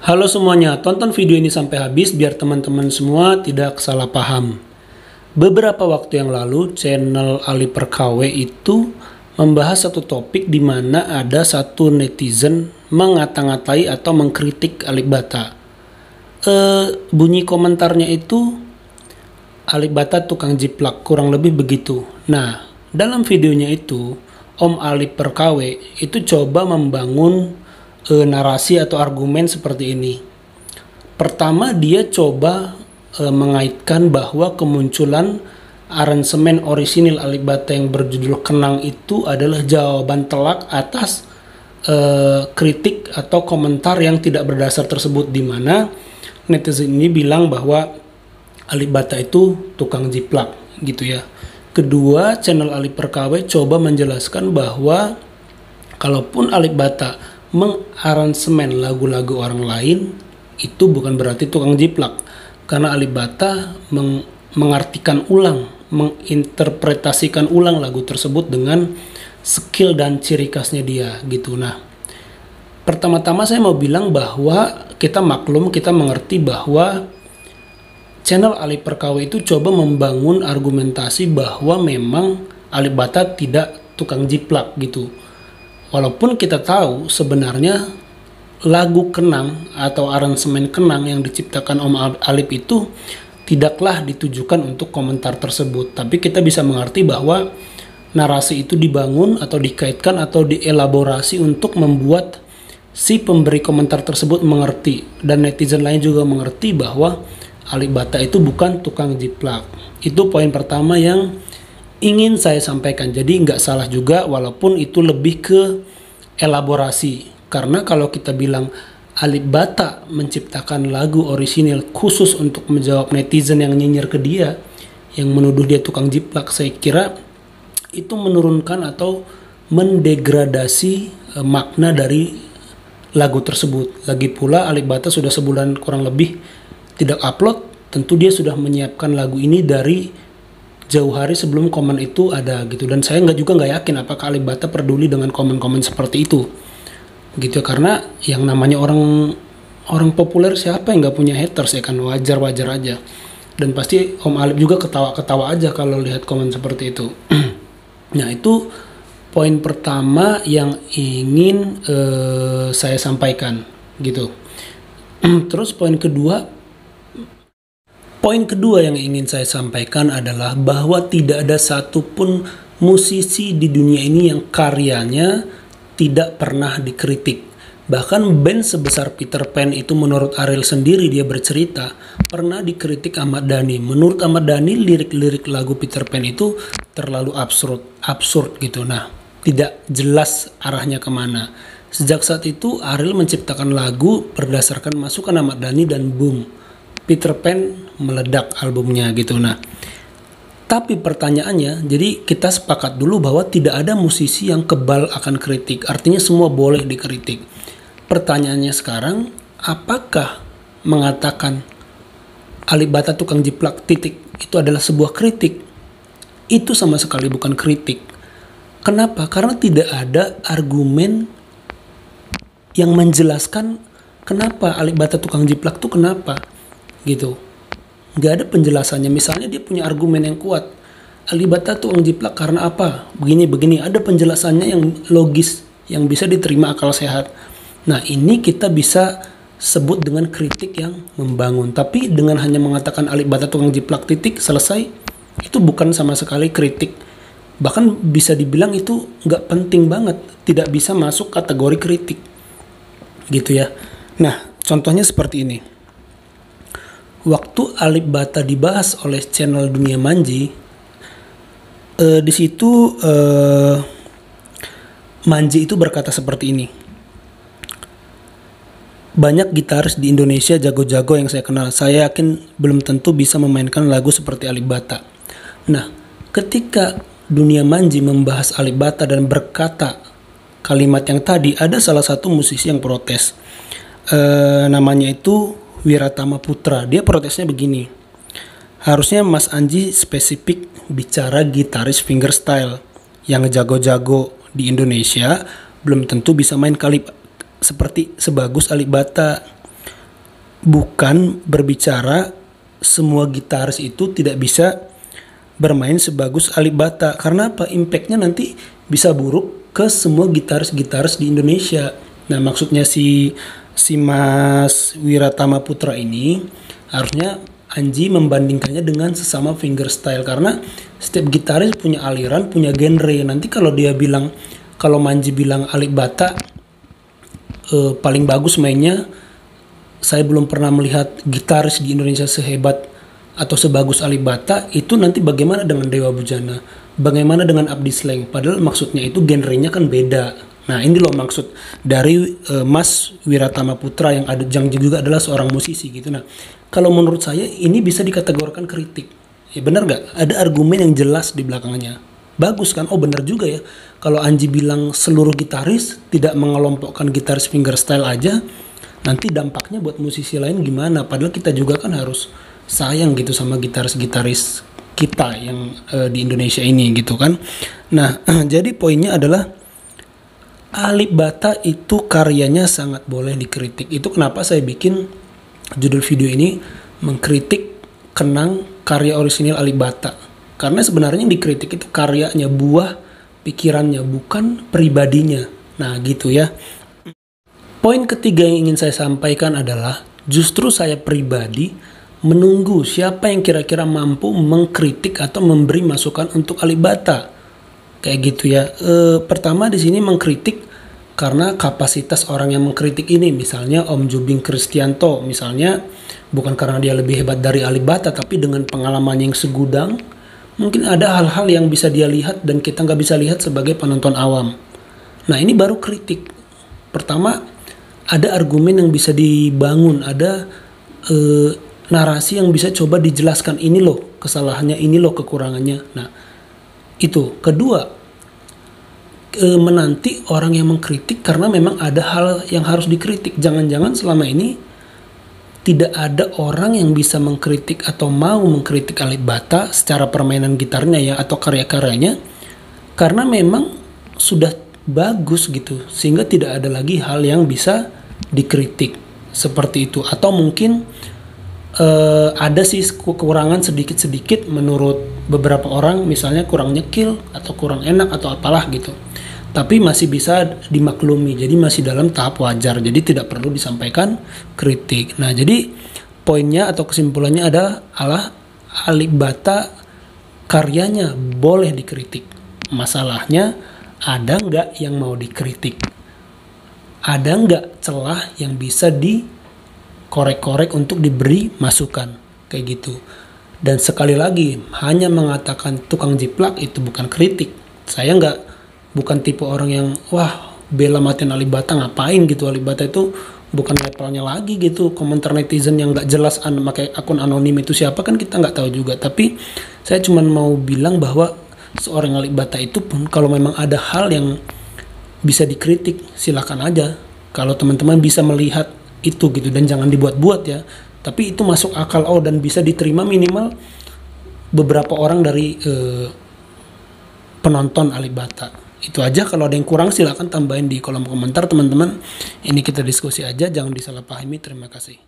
Halo semuanya, tonton video ini sampai habis biar teman-teman semua tidak salah paham. Beberapa waktu yang lalu, channel Ali Perkawe itu membahas satu topik di mana ada satu netizen mengata-ngatai atau mengkritik Alip Ba Ta. Bunyi komentarnya itu, Alip Ba Ta tukang jiplak, kurang lebih begitu. Nah, dalam videonya itu, Om Ali Perkawe itu coba membangun narasi atau argumen seperti ini. Pertama, dia coba mengaitkan bahwa kemunculan aransemen orisinil Alip Ba Ta yang berjudul Kenang itu adalah jawaban telak atas kritik atau komentar yang tidak berdasar tersebut, di mana netizen ini bilang bahwa Alip Ba Ta itu tukang jiplak gitu ya. Kedua, channel Ali Perkawe coba menjelaskan bahwa kalaupun Alip Ba Ta mengaransemen lagu-lagu orang lain, itu bukan berarti tukang jiplak, karena Alip Ba Ta mengartikan ulang, menginterpretasikan ulang lagu tersebut dengan skill dan ciri khasnya dia gitu. Nah, pertama-tama saya mau bilang bahwa kita maklum, kita mengerti bahwa channel Ali Perkawe itu coba membangun argumentasi bahwa memang Alip Ba Ta tidak tukang jiplak gitu. Walaupun kita tahu sebenarnya lagu Kenang atau aransemen Kenang yang diciptakan Om Alip itu tidaklah ditujukan untuk komentar tersebut. Tapi kita bisa mengerti bahwa narasi itu dibangun atau dikaitkan atau dielaborasi untuk membuat si pemberi komentar tersebut mengerti. Dan netizen lain juga mengerti bahwa Alip Ba Ta itu bukan tukang jiplak. Itu poin pertama yang ingin saya sampaikan. Jadi nggak salah juga, walaupun itu lebih ke elaborasi. Karena kalau kita bilang Alip Ba Ta menciptakan lagu orisinil khusus untuk menjawab netizen yang nyinyir ke dia, yang menuduh dia tukang jiplak, saya kira itu menurunkan atau mendegradasi makna dari lagu tersebut. Lagi pula Alip Ba Ta sudah sebulan kurang lebih tidak upload, tentu dia sudah menyiapkan lagu ini dari jauh hari sebelum komen itu ada gitu. Dan saya nggak yakin apakah Alip Ba Ta peduli dengan komen-komen seperti itu gitu, karena yang namanya orang populer siapa yang nggak punya haters ya kan, wajar aja. Dan pasti Om Alip juga ketawa aja kalau lihat komen seperti itu. Nah, itu poin pertama yang ingin saya sampaikan gitu. Terus Poin kedua yang ingin saya sampaikan adalah bahwa tidak ada satupun musisi di dunia ini yang karyanya tidak pernah dikritik. Bahkan band sebesar Peter Pan itu menurut Ariel sendiri, dia bercerita, pernah dikritik Ahmad Dhani. Menurut Ahmad Dhani, lirik-lirik lagu Peter Pan itu terlalu absurd gitu. Nah, tidak jelas arahnya kemana. Sejak saat itu Ariel menciptakan lagu berdasarkan masukan Ahmad Dhani dan boom, Peter Pan meledak albumnya gitu. Nah, tapi pertanyaannya, jadi kita sepakat dulu bahwa tidak ada musisi yang kebal akan kritik. Artinya semua boleh dikritik. Pertanyaannya sekarang, apakah mengatakan Alip Ba Ta tukang jiplak titik itu adalah sebuah kritik? Itu sama sekali bukan kritik. Kenapa? Karena tidak ada argumen yang menjelaskan kenapa Alip Ba Ta tukang jiplak itu kenapa gitu. Nggak ada penjelasannya. Misalnya dia punya argumen yang kuat, Alip Ba Ta tukang jiplak karena apa, begini, ada penjelasannya yang logis, yang bisa diterima akal sehat. Nah, ini kita bisa sebut dengan kritik yang membangun. Tapi dengan hanya mengatakan Alip Ba Ta tukang jiplak titik selesai, itu bukan sama sekali kritik. Bahkan bisa dibilang itu nggak penting banget, tidak bisa masuk kategori kritik gitu ya. Nah, contohnya seperti ini. Waktu Alip Ba Ta dibahas oleh channel Dunia Manji, di situ Manji itu berkata seperti ini. Banyak gitaris di Indonesia jago-jago yang saya kenal. Saya yakin belum tentu bisa memainkan lagu seperti Alip Ba Ta. Nah, ketika Dunia Manji membahas Alip Ba Ta dan berkata kalimat yang tadi, ada salah satu musisi yang protes. Namanya itu Wiratama Putra. Dia protesnya begini. Harusnya Mas Anji spesifik bicara gitaris fingerstyle yang jago-jago di Indonesia belum tentu bisa main seperti sebagus Alip Ba Ta. bukan berbicara semua gitaris itu tidak bisa bermain sebagus Alip Ba Ta. Karena apa? Impactnya nanti bisa buruk ke semua gitaris-gitaris di Indonesia. Nah, maksudnya si Mas Wiratama Putra ini harusnya Anji membandingkannya dengan sesama fingerstyle, karena setiap gitaris punya aliran, punya genre. Nanti kalau dia bilang, kalau Manji bilang Alip Ba Ta paling bagus mainnya, saya belum pernah melihat gitaris di Indonesia sehebat atau sebagus Alip Ba Ta, itu nanti bagaimana dengan Dewa Bujana? Bagaimana dengan Abdi Sleng? Padahal maksudnya itu genrenya kan beda. Nah, ini loh maksud dari Mas Wiratama Putra yang juga adalah seorang musisi gitu. Nah, kalau menurut saya ini bisa dikategorikan kritik. Ya benar nggak? Ada argumen yang jelas di belakangnya. Bagus kan? Oh benar juga ya. Kalau Anji bilang seluruh gitaris, tidak mengelompokkan gitaris fingerstyle aja, nanti dampaknya buat musisi lain gimana? Padahal kita juga kan harus sayang gitu sama gitaris-gitaris kita yang di Indonesia ini gitu kan. Nah, jadi poinnya adalah Alip Ba Ta itu karyanya sangat boleh dikritik. Itu kenapa saya bikin judul video ini mengkritik kenang karya orisinil Alip Ba Ta. Karena sebenarnya yang dikritik itu karyanya, buah pikirannya, bukan pribadinya. Nah, gitu ya. Poin ketiga yang ingin saya sampaikan adalah justru saya pribadi menunggu siapa yang kira-kira mampu mengkritik atau memberi masukan untuk Alip Ba Ta. Kayak gitu ya. Pertama di sini mengkritik karena kapasitas orang yang mengkritik ini, misalnya Om Jubing Kristianto, misalnya bukan karena dia lebih hebat dari Alip Ba Ta, tapi dengan pengalaman yang segudang, mungkin ada hal-hal yang bisa dia lihat dan kita nggak bisa lihat sebagai penonton awam. Nah, ini baru kritik. Pertama, ada argumen yang bisa dibangun, ada narasi yang bisa coba dijelaskan, ini loh kesalahannya, ini loh kekurangannya. Nah, itu. Kedua, menanti orang yang mengkritik karena memang ada hal yang harus dikritik. Jangan-jangan selama ini tidak ada orang yang bisa mengkritik atau mau mengkritik Alip Ba Ta secara permainan gitarnya ya, atau karya-karyanya, karena memang sudah bagus gitu, sehingga tidak ada lagi hal yang bisa dikritik seperti itu. Atau mungkin ada sih kekurangan sedikit-sedikit menurut beberapa orang, misalnya kurang nyekil atau kurang enak atau apalah gitu, tapi masih bisa dimaklumi, jadi masih dalam tahap wajar, jadi tidak perlu disampaikan kritik. Nah, jadi poinnya atau kesimpulannya adalah Alip Ba Ta karyanya boleh dikritik. Masalahnya ada nggak yang mau dikritik? Ada nggak celah yang bisa dikorek-korek untuk diberi masukan kayak gitu? Dan sekali lagi, hanya mengatakan tukang jiplak itu bukan kritik. Saya bukan tipe orang yang wah bela matiin Alip Ba Ta, ngapain gitu. Alip Ba Ta itu bukan levelnya lagi gitu. Komentar netizen yang nggak jelas pakai akun anonim itu siapa kan kita nggak tahu juga. Tapi saya cuma mau bilang bahwa seorang Alip Ba Ta itu pun kalau memang ada hal yang bisa dikritik, silakan aja. Kalau teman-teman bisa melihat itu gitu, dan jangan dibuat-buat ya. Tapi itu masuk akal dan bisa diterima minimal beberapa orang dari penonton Alip Ba Ta. Itu aja. Kalau ada yang kurang silakan tambahin di kolom komentar teman-teman. Ini kita diskusi aja, jangan disalahpahami. Terima kasih.